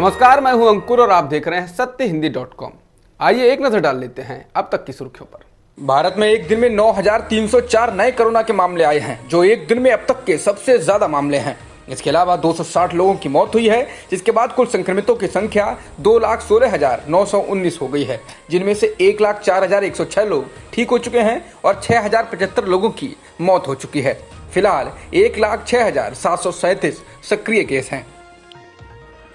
नमस्कार, मैं हूं अंकुर और आप देख रहे हैं सत्यहिंदी.com। आइए एक नजर डाल लेते हैं अब तक की सुर्खियों पर। भारत में एक दिन में 9,304 नए कोरोना के मामले आए हैं, जो एक दिन में अब तक के सबसे ज्यादा मामले हैं। इसके अलावा 260 लोगों की मौत हुई है, जिसके बाद कुल संक्रमितों की संख्या 2,16,919 हो गई है, जिनमें से 1,04,106 लोग ठीक हो चुके हैं और 6,075 लोगों की मौत हो चुकी है। फिलहाल 1,06,737 सक्रिय केस हैं।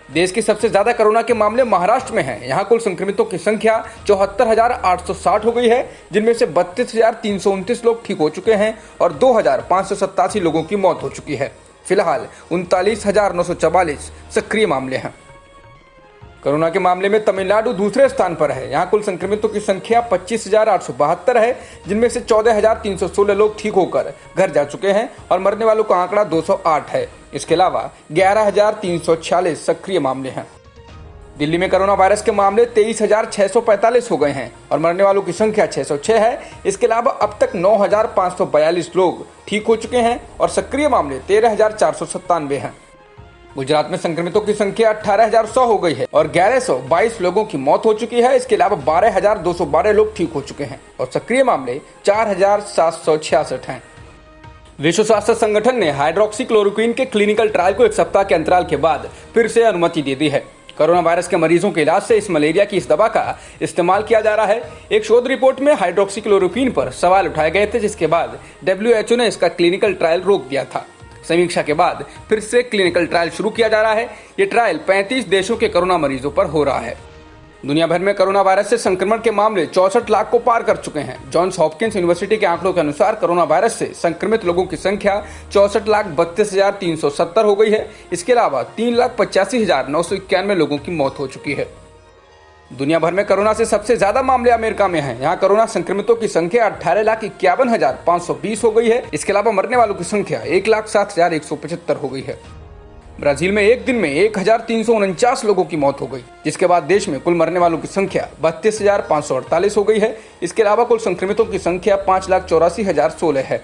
देश के सबसे ज्यादा कोरोना के मामले महाराष्ट्र में हैं। यहाँ कुल संक्रमितों की संख्या 74,860 हो गई है, जिनमें से 32,329 लोग ठीक हो चुके हैं और 2,587 लोगों की मौत हो चुकी है। फिलहाल 39,944 सक्रिय मामले हैं। कोरोना के मामले में तमिलनाडु दूसरे स्थान पर है। यहाँ कुल संक्रमितों की संख्या 25,872 है, जिनमें से 14,316 लोग ठीक होकर घर जा चुके हैं और मरने वालों का आंकड़ा 208 है। इसके अलावा 11,346 सक्रिय मामले हैं। दिल्ली में कोरोना वायरस के मामले 23,645 हो गए हैं और मरने वालों की संख्या 606 है। इसके अलावा अब तक 9,542 लोग ठीक हो चुके हैं और सक्रिय मामले 13,497 हैं। गुजरात में संक्रमितों की संख्या 18,100 हो गई है और 1,122 लोगों की मौत हो चुकी है। इसके अलावा 12,212 लोग ठीक हो चुके हैं और सक्रिय मामले 4,766 हैं। विश्व स्वास्थ्य संगठन ने हाइड्रोक्सीक्लोरोक्वीन के क्लिनिकल ट्रायल को एक सप्ताह के अंतराल के बाद फिर से अनुमति दे दी है। कोरोना वायरस के मरीजों के इलाज से इस मलेरिया की इस दवा का इस्तेमाल किया जा रहा है। एक शोध रिपोर्ट में हाइड्रोक्सीक्लोरोक्वीन पर सवाल उठाए गए थे, जिसके बाद WHO ने इसका क्लिनिकल ट्रायल रोक दिया था। समीक्षा के बाद फिर से क्लिनिकल ट्रायल शुरू किया जा रहा है। ये ट्रायल 35 देशों के कोरोना मरीजों पर हो रहा है। दुनिया भर में कोरोना वायरस से संक्रमण के मामले 64 लाख को पार कर चुके हैं। जॉन्स हॉपकिंस यूनिवर्सिटी के आंकड़ों के अनुसार कोरोना वायरस से संक्रमित लोगों की संख्या 64,32,370 हो गई है। इसके अलावा 3,85,991 लोगों की मौत हो चुकी है। दुनिया भर में कोरोना से सबसे ज्यादा मामले अमेरिका में हैं। यहाँ कोरोना संक्रमितों की संख्या 18,51,520 हो गई है। इसके अलावा मरने वालों की संख्या 1,07,175 हो गई है। ब्राजील में एक दिन में 1,349 लोगों की मौत हो गई, जिसके बाद देश में कुल मरने वालों की संख्या 32,548 हो गई है। इसके अलावा कुल संक्रमितों की संख्या 5,84,016 है।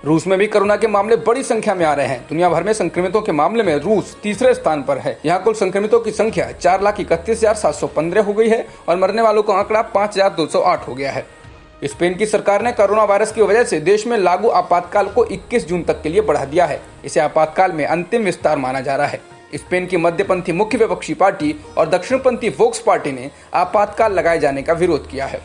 रूस में भी कोरोना के मामले बड़ी संख्या में आ रहे हैं। दुनिया भर में संक्रमितों के मामले में रूस तीसरे स्थान पर है। यहाँ कुल संक्रमितों की संख्या 4,31,715 हो गई है और मरने वालों का आंकड़ा 5,208 हो गया है। स्पेन की सरकार ने कोरोना वायरस की वजह से देश में लागू आपातकाल को 21 जून तक के लिए बढ़ा दिया है। इसे आपातकाल में अंतिम विस्तार माना जा रहा है। स्पेन की मध्यपंथी मुख्य विपक्षी पार्टी और दक्षिणपंथी वोक्स पार्टी ने आपातकाल लगाए जाने का विरोध किया है।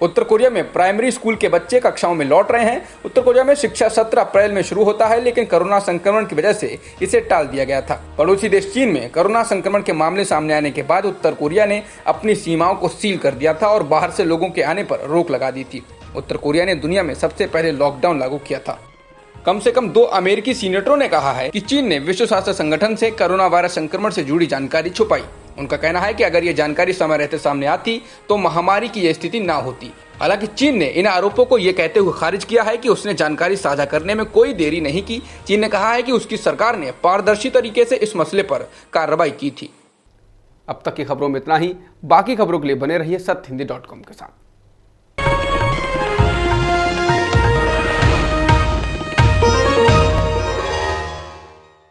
उत्तर कोरिया में प्राइमरी स्कूल के बच्चे कक्षाओं में लौट रहे हैं। उत्तर कोरिया में शिक्षा सत्र अप्रैल में शुरू होता है, लेकिन कोरोना संक्रमण की वजह से इसे टाल दिया गया था। पड़ोसी देश चीन में कोरोना संक्रमण के मामले सामने आने के बाद उत्तर कोरिया ने अपनी सीमाओं को सील कर दिया था और बाहर से लोगों के आने पर रोक लगा दी थी। उत्तर कोरिया ने दुनिया में सबसे पहले लॉकडाउन लागू किया था। कम से कम 2 अमेरिकी सीनेटरों ने कहा है कि चीन ने विश्व स्वास्थ्य संगठन से कोरोना वायरस संक्रमण से जुड़ी जानकारी छुपाई। उनका कहना है कि अगर ये जानकारी समय रहते सामने आती तो महामारी की यह स्थिति ना होती। हालांकि चीन ने इन आरोपों को ये कहते हुए खारिज किया है कि उसने जानकारी साझा करने में कोई देरी नहीं की। चीन ने कहा है कि उसकी सरकार ने पारदर्शी तरीके से इस मसले पर कार्रवाई की थी। अब तक की खबरों में इतना ही। बाकी खबरों के लिए बने रहिए सत्यहिंदी.com के साथ।